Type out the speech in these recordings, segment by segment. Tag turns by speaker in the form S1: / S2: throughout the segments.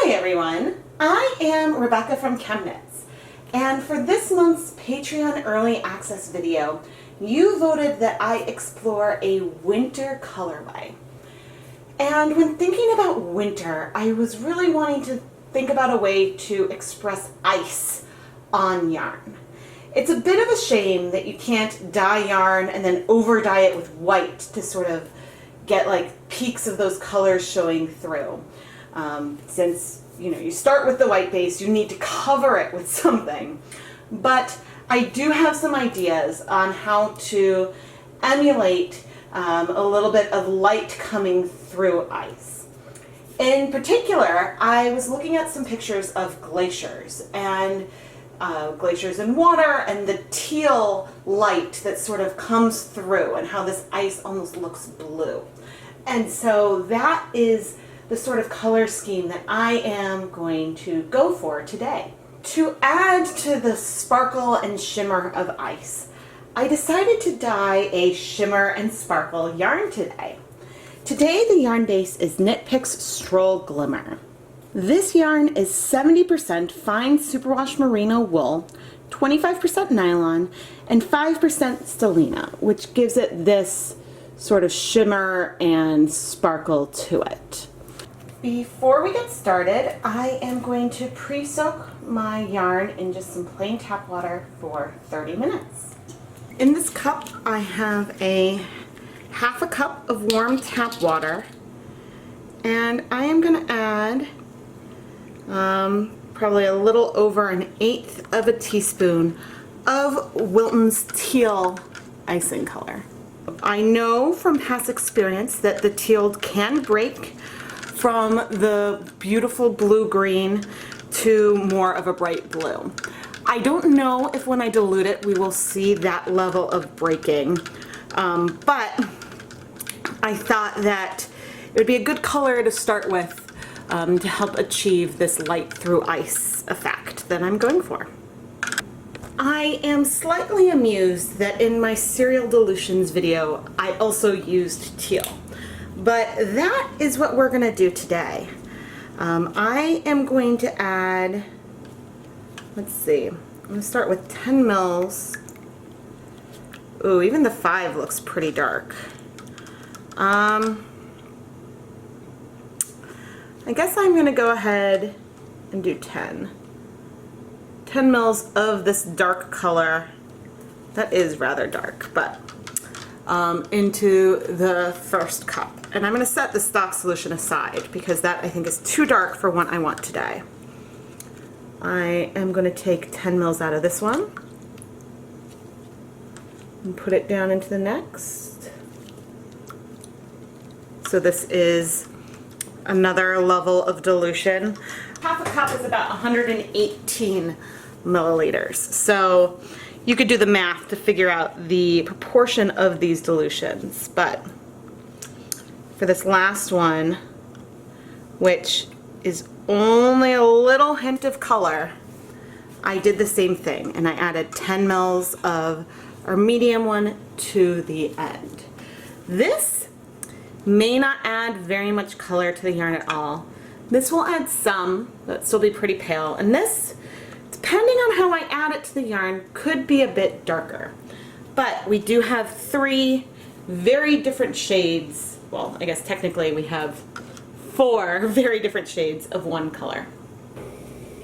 S1: Hi everyone, I am Rebecca from ChemKnits, and for this month's Patreon Early Access video, you voted that I explore a winter colorway. And when thinking about winter, I was really wanting to think about a way to express ice on yarn. It's a bit of a shame that you can't dye yarn and then over dye it with white to sort of get like peaks of those colors showing through. Since you start with the white base, you need to cover it with something. But I do have some ideas on how to emulate a little bit of light coming through ice. In particular, I was looking at some pictures of glaciers and glaciers in water and the teal light that sort of comes through and how this ice almost looks blue. And so that is the sort of color scheme that I am going to go for today. To add to the sparkle and shimmer of ice, I decided to dye a shimmer and sparkle yarn today. Today the yarn base is Knit Picks Stroll Glimmer. This yarn is 70% fine superwash merino wool, 25% nylon, and 5% stellina, which gives it this sort of shimmer and sparkle to it. Before we get started, I am going to pre-soak my yarn in just some plain tap water for 30 minutes. In this cup, I have half a cup of warm tap water, and I am going to add probably a little over 1/8 of a teaspoon of Wilton's teal icing color. I know from past experience that the teal can break from the beautiful blue-green to more of a bright blue. I don't know if when I dilute it we will see that level of breaking, but I thought that it would be a good color to start with to help achieve this light through ice effect that I'm going for. I am slightly amused that in my cereal dilutions video I also used teal. But that is what we're going to do today. I am going to add, let's see, I'm going to start with 10 mils. Ooh, even the 5 looks pretty dark. I guess I'm going to go ahead and do 10. 10 mils of this dark color. That is rather dark, but into the first cup. And I'm going to set the stock solution aside because that I think is too dark for what I want today. I am going to take 10 mils out of this one and put it down into the next. So this is another level of dilution. Half a cup is about 118 milliliters. So you could do the math to figure out the proportion of these dilutions, but for this last one, which is only a little hint of color, I did the same thing and I added 10 mils of our medium one to the end. This may not add very much color to the yarn at all. This will add some, but still be pretty pale, and this, depending on how I add it to the yarn, could be a bit darker. But we do have 3 very different shades. Well, I guess technically we have 4 very different shades of one color.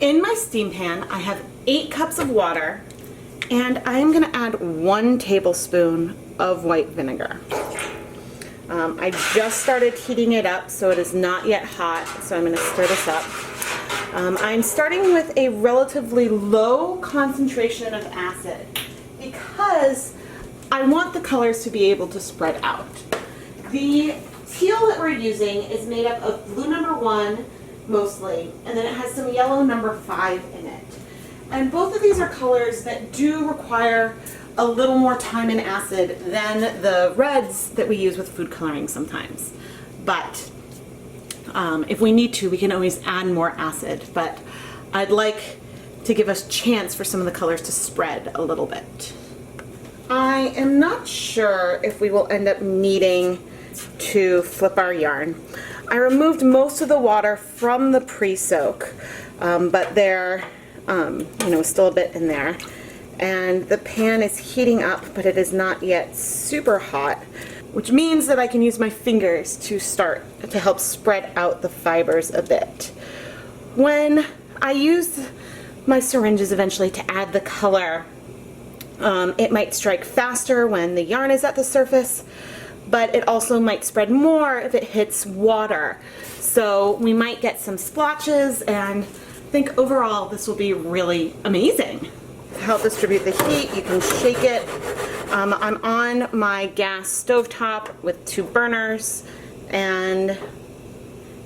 S1: In my steam pan, I have 8 cups of water, and I am going to add 1 tablespoon of white vinegar. I just started heating it up, so it is not yet hot, so I'm going to stir this up. I'm starting with a relatively low concentration of acid because I want the colors to be able to spread out. The teal that we're using is made up of blue number 1 mostly, and then it has some yellow number 5 in it. And both of these are colors that do require a little more time in acid than the reds that we use with food coloring sometimes. But if we need to, we can always add more acid, but I'd like to give us a chance for some of the colors to spread a little bit. I am not sure if we will end up needing to flip our yarn. I removed most of the water from the pre-soak, but there, you know, still a bit in there. And the pan is heating up, but it is not yet super hot, which means that I can use my fingers to start to help spread out the fibers a bit. When I use my syringes eventually to add the color, it might strike faster when the yarn is at the surface, but it also might spread more if it hits water. So we might get some splotches, and I think overall this will be really amazing. To help distribute the heat, you can shake it. I'm on my gas stovetop with 2 burners, and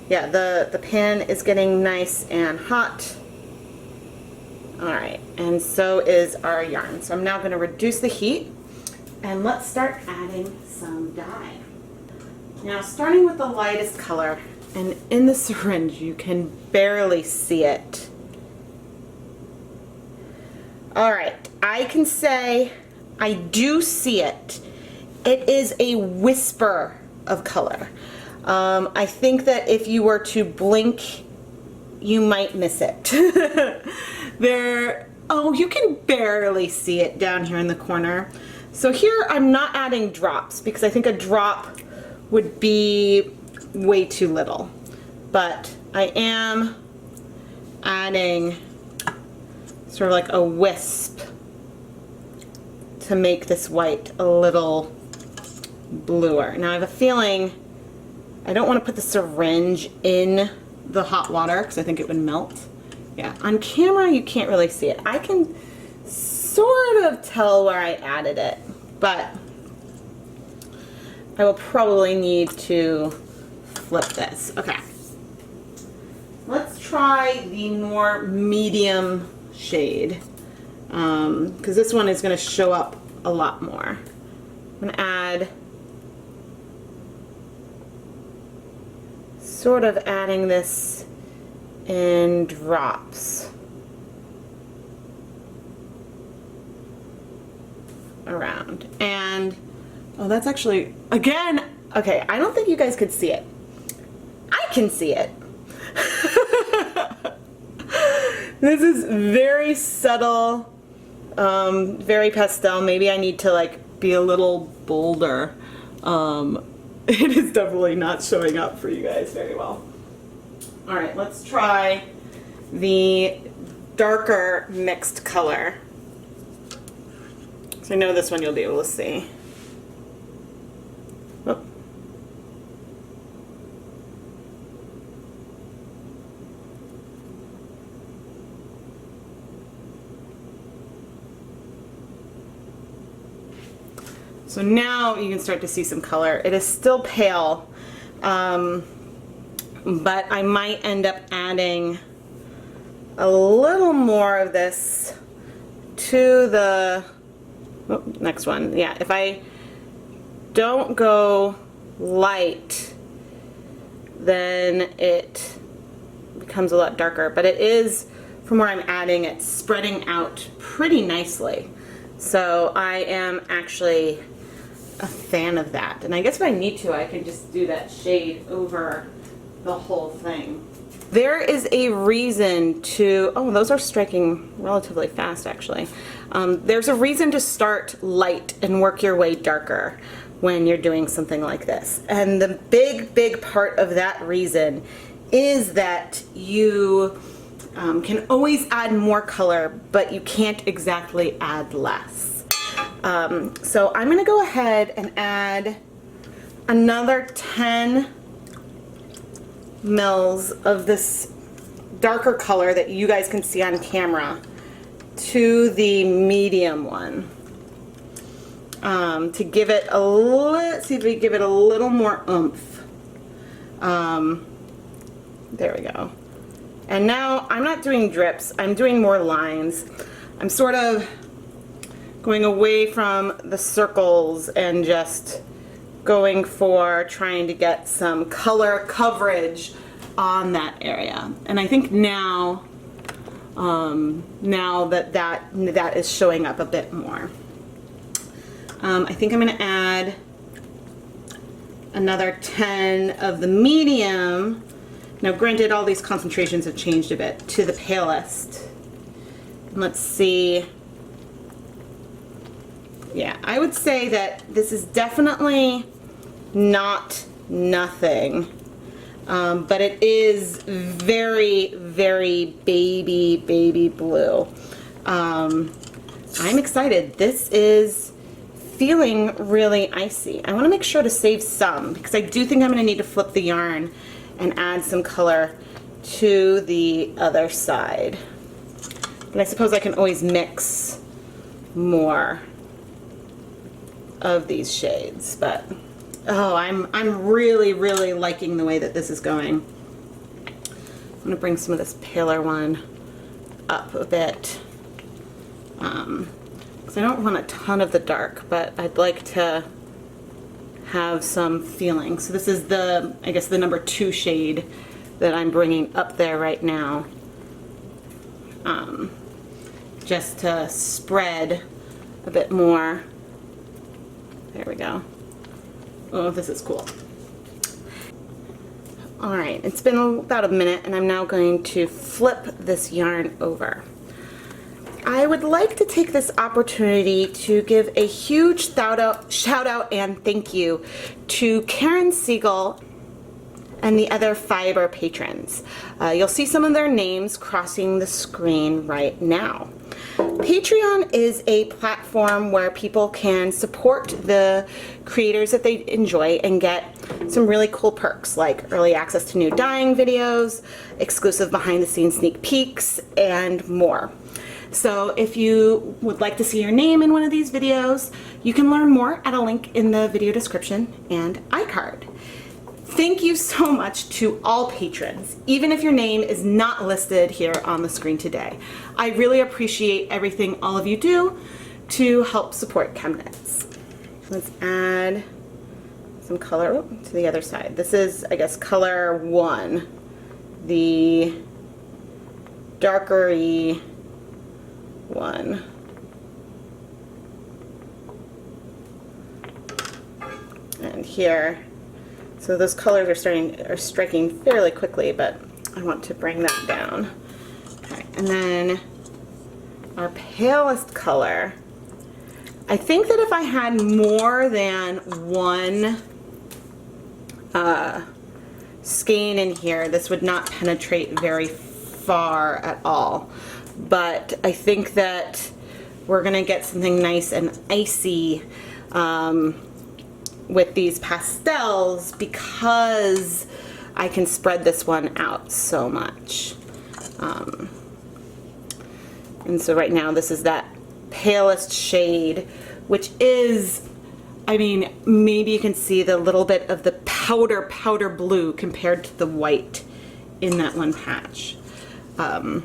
S1: yeah, the pan is getting nice and hot. Alright, and so is our yarn. So I'm now going to reduce the heat, and let's start adding some dye. Now, starting with the lightest color, and in the syringe you can barely see it. Alright, I can say I do see it. It is a whisper of color. I think that if you were to blink, you might miss it. Oh, you can barely see it down here in the corner. So here I'm not adding drops because I think a drop would be way too little. But I am adding sort of like a wisp to make this white a little bluer. Now I have a feeling I don't want to put the syringe in the hot water because I think it would melt. Yeah, on camera you can't really see it. I can sort of tell where I added it, but I will probably need to flip this. Okay, let's try the more medium shade because this one is going to show up a lot more. I'm going to add, sort of adding this in drops around. And oh, that's actually, again, okay, I don't think you guys could see it. I can see it. This is very subtle, very pastel. Maybe I need to like be a little bolder. It is definitely not showing up for you guys very well. All right, let's try the darker mixed color. So I know this one you'll be able to see. Oh. So now you can start to see some color. It is still pale, but I might end up adding a little more of this to the next one. Yeah, if I don't go light, then it becomes a lot darker, but it is, from where I'm adding, it's spreading out pretty nicely. So I am actually a fan of that. And I guess if I need to, I can just do that shade over the whole thing. There is a reason to, oh, those are striking relatively fast actually. There's a reason to start light and work your way darker when you're doing something like this. And the big part of that reason is that you can always add more color, but you can't exactly add less. So I'm gonna go ahead and add another 10 mils of this darker color that you guys can see on camera to the medium one, to give it a little, see if we give it a little more oomph. There we go. And now I'm not doing drips, I'm doing more lines. I'm sort of going away from the circles and just going for trying to get some color coverage on that area. And I think now, now that is showing up a bit more. I think I'm going to add another 10 of the medium. Now granted, all these concentrations have changed a bit to the palest. Let's see. Yeah, I would say that this is definitely not nothing, but it is very, very baby blue. I'm excited. This is feeling really icy. I want to make sure to save some because I do think I'm going to need to flip the yarn and add some color to the other side. And I suppose I can always mix more of these shades, but oh, I'm really liking the way that this is going. I'm gonna bring some of this paler one up a bit, because I don't want a ton of the dark, but I'd like to have some feeling. So this is the, I guess, the number 2 shade that I'm bringing up there right now, just to spread a bit more. There we go. Oh, this is cool. All right, it's been about a minute and I'm now going to flip this yarn over. I would like to take this opportunity to give a huge shout out and thank you to Karen Siegel and the other fiber patrons. You'll see some of their names crossing the screen right now. Patreon is a platform where people can support the creators that they enjoy and get some really cool perks like early access to new dyeing videos, exclusive behind the scenes sneak peeks, and more. So if you would like to see your name in one of these videos, you can learn more at a link in the video description and iCard. Thank you so much to all patrons, even if your name is not listed here on the screen today. I really appreciate everything all of you do to help support ChemKnits. Let's add some color to the other side. This is, I guess, color 1, the darker-y one. And here, so those colors are striking fairly quickly, but I want to bring that down. Okay, and then our palest color. I think that if I had more than one skein in here, this would not penetrate very far at all. But I think that we're gonna get something nice and icy with these pastels because I can spread this one out so much. And so right now this is that palest shade, which is, I mean, maybe you can see the little bit of the powder blue compared to the white in that one patch. But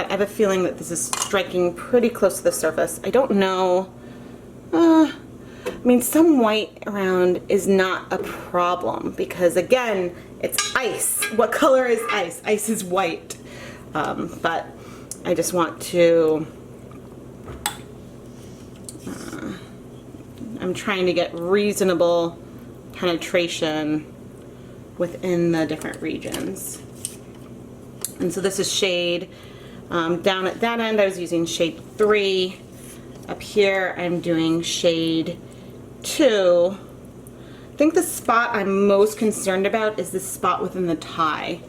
S1: I have a feeling that this is striking pretty close to the surface. I don't know. I mean, some white around is not a problem because, again, it's ice. What color is ice? Ice is white. But I just want to... I'm trying to get reasonable penetration within the different regions. And so this is shade... down at that end I was using shade 3. Up here I'm doing shade 2. I think the spot I'm most concerned about is the spot within the tie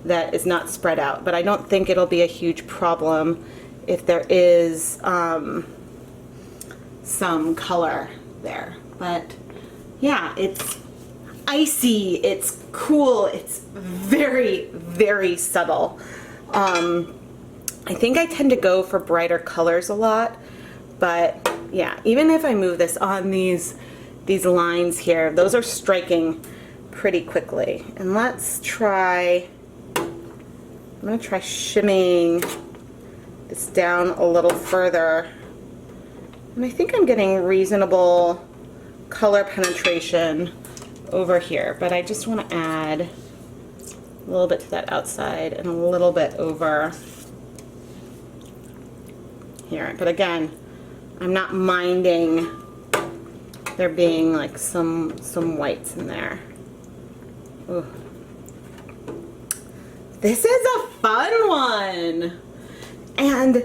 S1: that is not spread out, but I don't think it'll be a huge problem if there is some color there. But yeah, it's icy, it's cool, it's very subtle. I think I tend to go for brighter colors a lot, but yeah, even if I move this on these lines here, those are striking pretty quickly. And let's try, I'm gonna try shimming this down a little further. And I think I'm getting reasonable color penetration over here, but I just want to add a little bit to that outside and a little bit over here. But again, I'm not minding there being like some whites in there. Ooh. This is a fun one! And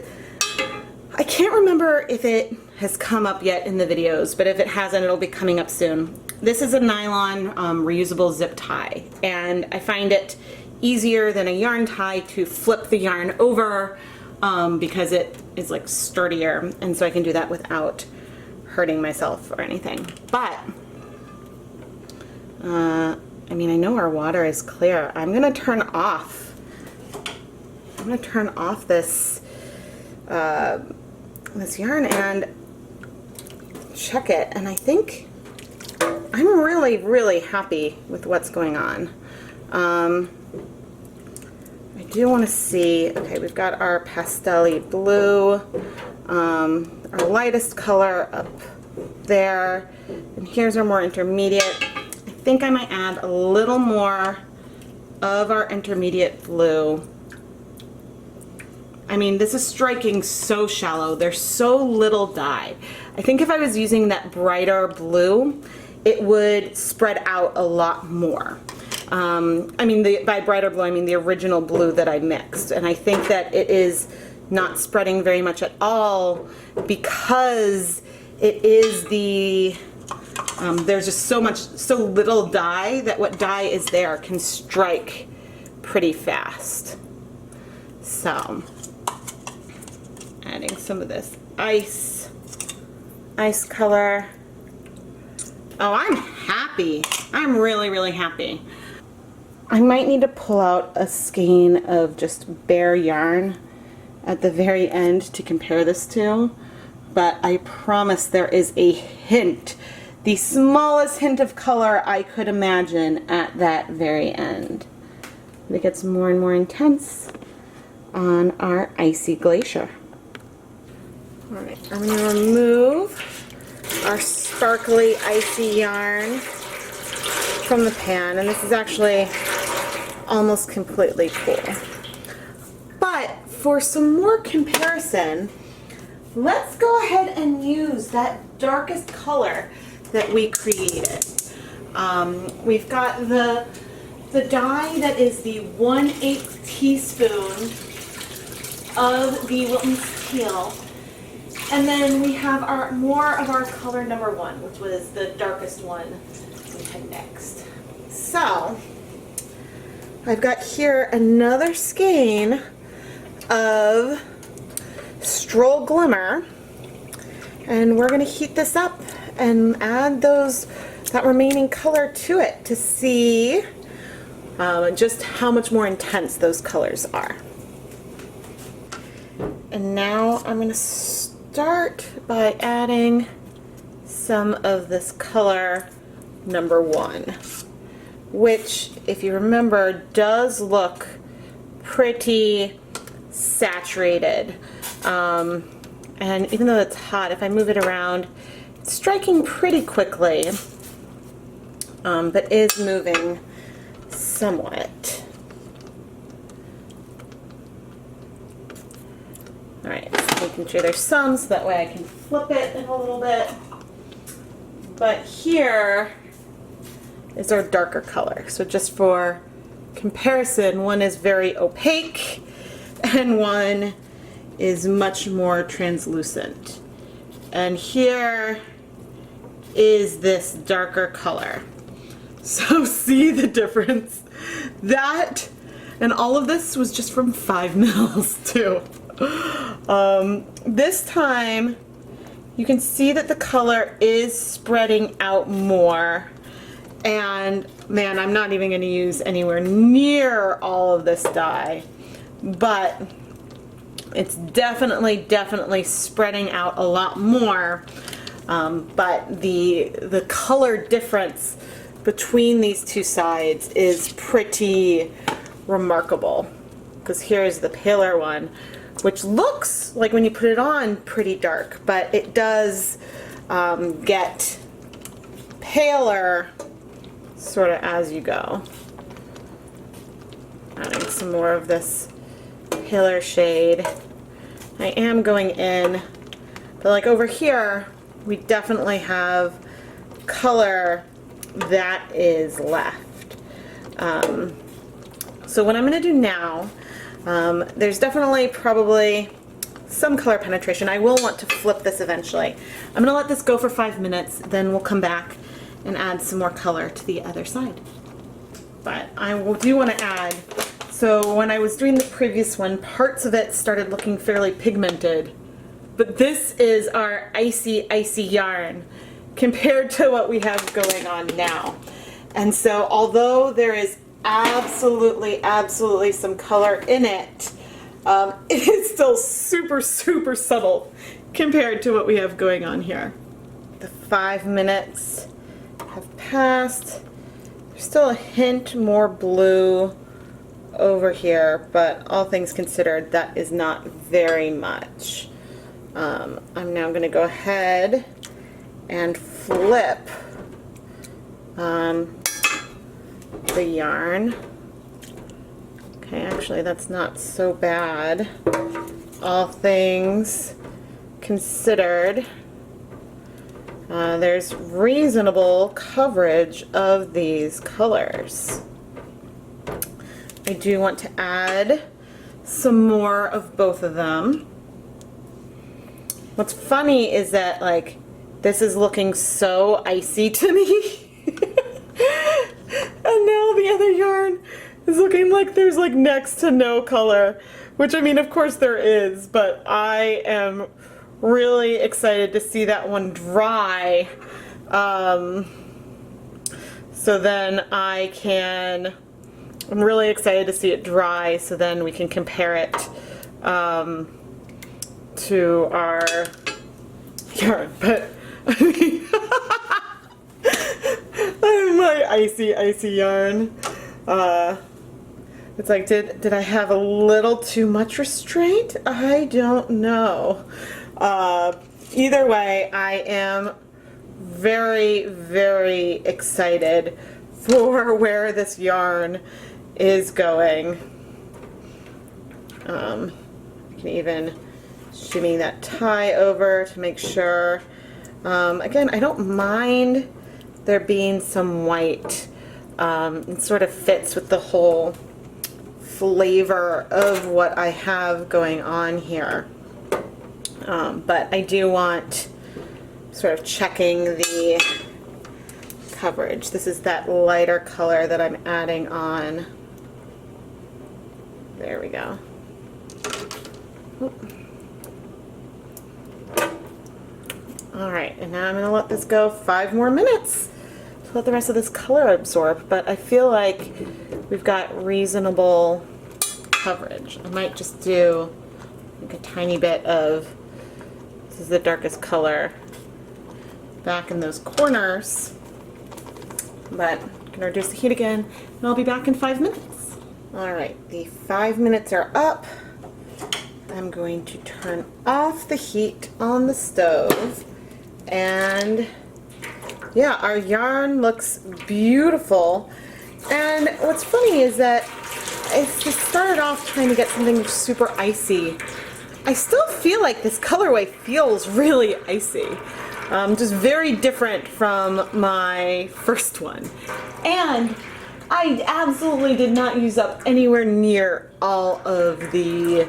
S1: I can't remember if it has come up yet in the videos, but if it hasn't, it'll be coming up soon. This is a nylon reusable zip tie, and I find it easier than a yarn tie to flip the yarn over because it is like sturdier, and so I can do that without hurting myself or anything. But I mean, I know our water is clear. I'm gonna turn off this this yarn and check it, and I think I'm really happy with what's going on. I do want to see, okay, we've got our pastel-y blue, our lightest color up there, and here's our more intermediate. I think I might add a little more of our intermediate blue. I mean, this is striking so shallow. There's so little dye. I think if I was using that brighter blue, it would spread out a lot more. I mean, by brighter blue, I mean the original blue that I mixed. And I think that it is not spreading very much at all because it is there's just so little dye that what dye is there can strike pretty fast. So, adding some of this ice color. Oh, I'm happy. I'm really happy. I might need to pull out a skein of just bare yarn at the very end to compare this to, but I promise there is a hint, the smallest hint of color I could imagine at that very end. It gets more and more intense on our icy Glacier. Alright, I'm going to remove our sparkly icy yarn from the pan, and this is actually almost completely cool. But for some more comparison, let's go ahead and use that darkest color that we created. We've got the dye that is the 1/8 teaspoon of the Wilton's teal, and then we have more of our color number 1, which was the darkest one we had mixed. So I've got here another skein of Stroll Glimmer, and we're going to heat this up and add that remaining color to it to see just how much more intense those colors are. And now I'm going to start by adding some of this color number 1, which, if you remember, does look pretty saturated. And even though it's hot, if I move it around, it's striking pretty quickly, but is moving somewhat. Alright, so making sure there's some so that way I can flip it in a little bit. But here is our darker color. So just for comparison, one is very opaque and one is much more translucent. And here is this darker color. So see the difference? That and all of this was just from 5 mils too. This time you can see that the color is spreading out more, and man, I'm not even going to use anywhere near all of this dye, but it's definitely spreading out a lot more. But the color difference between these two sides is pretty remarkable, because here's the paler one, which looks like when you put it on pretty dark, but it does get paler sort of as you go. Adding some more of this paler shade. I am going in, but like over here we definitely have color that is left. So what I'm going to do now, there's definitely probably some color penetration. I will want to flip this eventually. I'm going to let this go for 5 minutes, then we'll come back and add some more color to the other side. But do want to add, so when I was doing the previous one, parts of it started looking fairly pigmented. But this is our icy yarn compared to what we have going on now. And so although there is absolutely some color in it, it is still super subtle compared to what we have going on here. The 5 minutes have passed. There's still a hint more blue over here, but all things considered, that is not very much. I'm now going to go ahead and flip the yarn. Okay, actually that's not so bad, all things considered. There's reasonable coverage of these colors. I do want to add some more of both of them. What's funny is that, like, this is looking so icy to me. And now the other yarn is looking like there's like next to no color, which, I mean, of course there is, but I am really excited to see that one dry. So then I'm really excited to see it dry so then we can compare it to our yarn. But I mean, my icy yarn. It's like, did I have a little too much restraint? I don't know. Either way, I am very excited for where this yarn is going. I can even shimmy that tie over to make sure. Again, I don't mind there being some white. It sort of fits with the whole flavor of what I have going on here. But I do want sort of checking the coverage. This is that lighter color that I'm adding on. There we go. Alright, and now I'm going to let this go 5 more minutes to let the rest of this color absorb, but I feel like we've got reasonable coverage. I might just do like a tiny bit of, this is the darkest color, back in those corners, but I'm going to reduce the heat again, and I'll be back in 5 minutes. Alright, the 5 minutes are up. I'm going to turn off the heat on the stove, and yeah, our yarn looks beautiful. And what's funny is that I just started off trying to get something super icy. I still feel like this colorway feels really icy. Just very different from my first one. And I absolutely did not use up anywhere near all of the,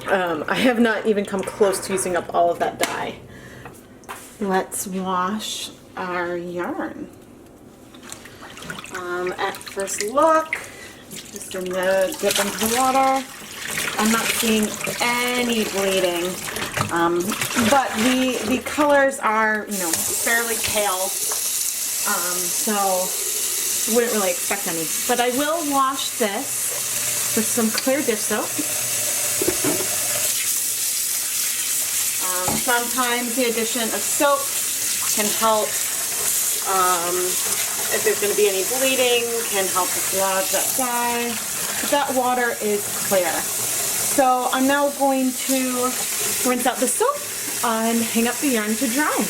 S1: I have not even come close to using up all of that dye. Let's wash our yarn. At first look, just dip into the water. I'm not seeing any bleeding, but the colors are, you know, fairly pale, so wouldn't really expect any. But I will wash this with some clear dish soap. Sometimes the addition of soap can help, if there's going to be any bleeding, can help dislodge that dye. But that water is clear. So I'm now going to rinse out the soap and hang up the yarn to dry.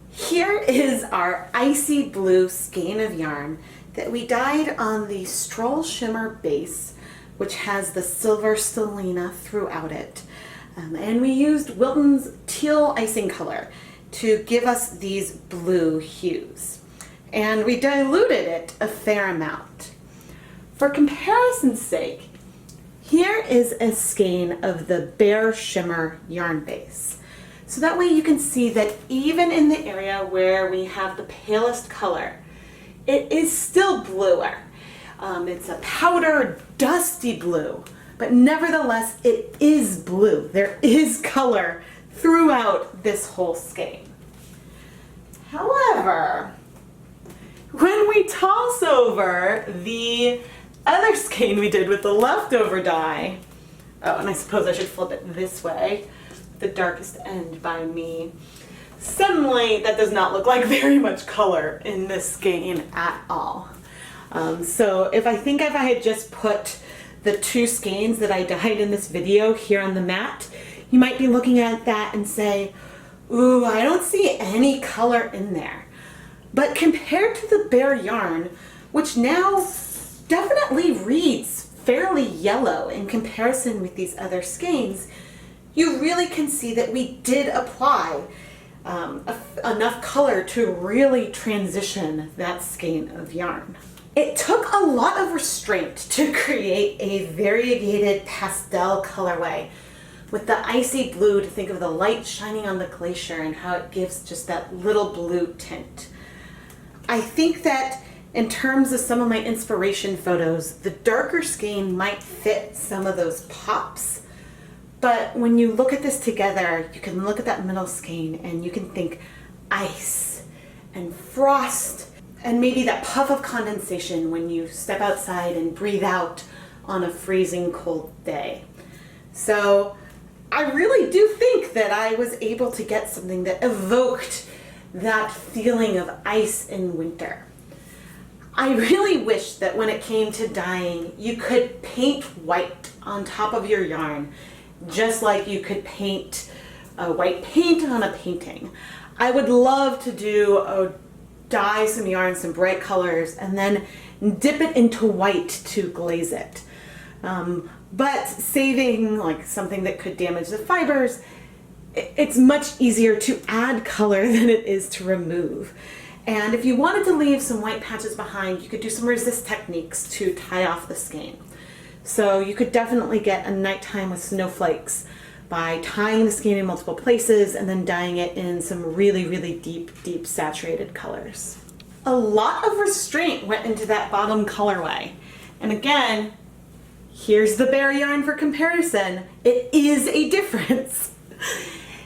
S1: Here is our icy blue skein of yarn that we dyed on the Stroll Shimmer base, which has the silver stellina throughout it. And we used Wilton's teal icing color. to give us these blue hues. And we diluted it a fair amount. For comparison's sake, here is a skein of the Bare Shimmer yarn base. So that way you can see that even in the area where we have the palest color, it is still bluer. It's a powder, dusty blue, but nevertheless it is blue. There is color throughout this whole skein. However, when we toss over the other skein we did with the leftover dye, oh, and I suppose I should flip it this way, the darkest end by me, suddenly that does not look like very much color in this skein at all. So if I had just put the two skeins that I dyed in this video here on the mat, you might be looking at that and say, ooh, I don't see any color in there. But compared to the bare yarn, which now definitely reads fairly yellow in comparison with these other skeins, you really can see that we did apply enough color to really transition that skein of yarn. It took a lot of restraint to create a variegated pastel colorway with the icy blue, to think of the light shining on the glacier and how it gives just that little blue tint. I think that in terms of some of my inspiration photos, the darker skein might fit some of those pops. But when you look at this together, you can look at that middle skein and you can think ice and frost and maybe that puff of condensation when you step outside and breathe out on a freezing cold day. So I really do think that I was able to get something that evoked that feeling of ice in winter. I really wish that when it came to dyeing, you could paint white on top of your yarn, just like you could paint a white paint on a painting. I would love to dye some yarn, some bright colors, and then dip it into white to glaze it. But saving like something that could damage the fibers, it's much easier to add color than it is to remove. And if you wanted to leave some white patches behind, you could do some resist techniques to tie off the skein. So you could definitely get a nighttime with snowflakes by tying the skein in multiple places and then dyeing it in some really, really deep saturated colors. A lot of restraint went into that bottom colorway. And again, here's the bare yarn for comparison. It is a difference.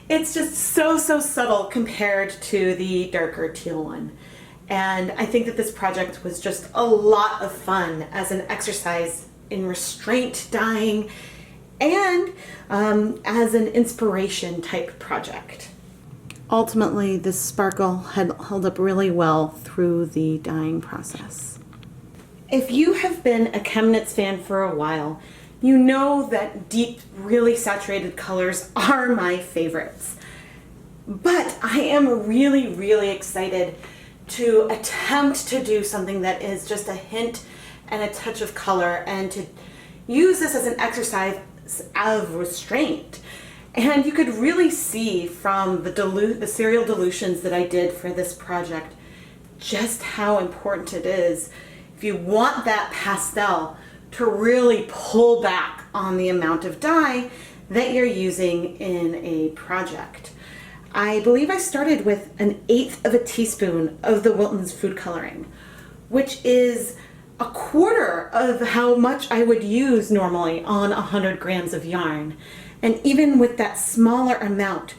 S1: It's just so subtle compared to the darker teal one. And I think that this project was just a lot of fun as an exercise in restraint dyeing and as an inspiration type project. Ultimately, this sparkle had held up really well through the dyeing process. If you have been a Chemnitz fan for a while, you know that deep, really saturated colors are my favorites. But I am really excited to attempt to do something that is just a hint and a touch of color, and to use this as an exercise of restraint. And you could really see from the serial dilutions that I did for this project just how important it is, if you want that pastel, to really pull back on the amount of dye that you're using in a project. I believe I started with 1/8 of a teaspoon of the Wilton's food coloring, which is 1/4 of how much I would use normally on 100 grams of yarn. And even with that smaller amount,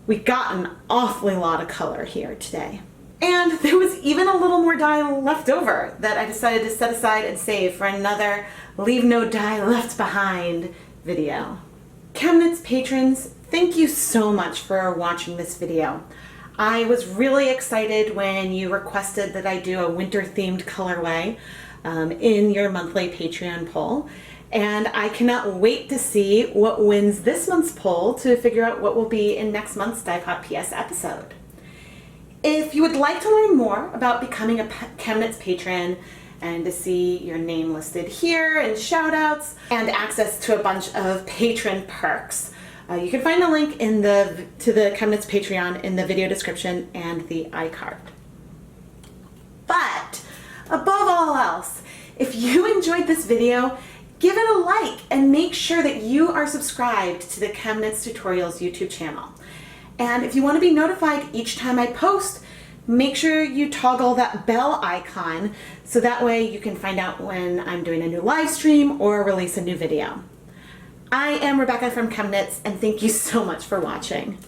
S1: we got an awfully lot of color here today. And there was even a little more dye left over that I decided to set aside and save for another Leave No Dye Left Behind video. Chemnitz patrons, thank you so much for watching this video. I was really excited when you requested that I do a winter themed colorway in your monthly Patreon poll. And I cannot wait to see what wins this month's poll to figure out what will be in next month's Dyepot PS episode. If you would like to learn more about becoming a Chemnitz patron and to see your name listed here and shout outs and access to a bunch of patron perks, You can find a link to the Chemnitz Patreon in the video description and the iCard. But above all else, if you enjoyed this video, give it a like and make sure that you are subscribed to the Chemnitz Tutorials YouTube channel. And if you want to be notified each time I post, make sure you toggle that bell icon so that way you can find out when I'm doing a new live stream or release a new video. I am Rebecca from Chemnitz, and thank you so much for watching.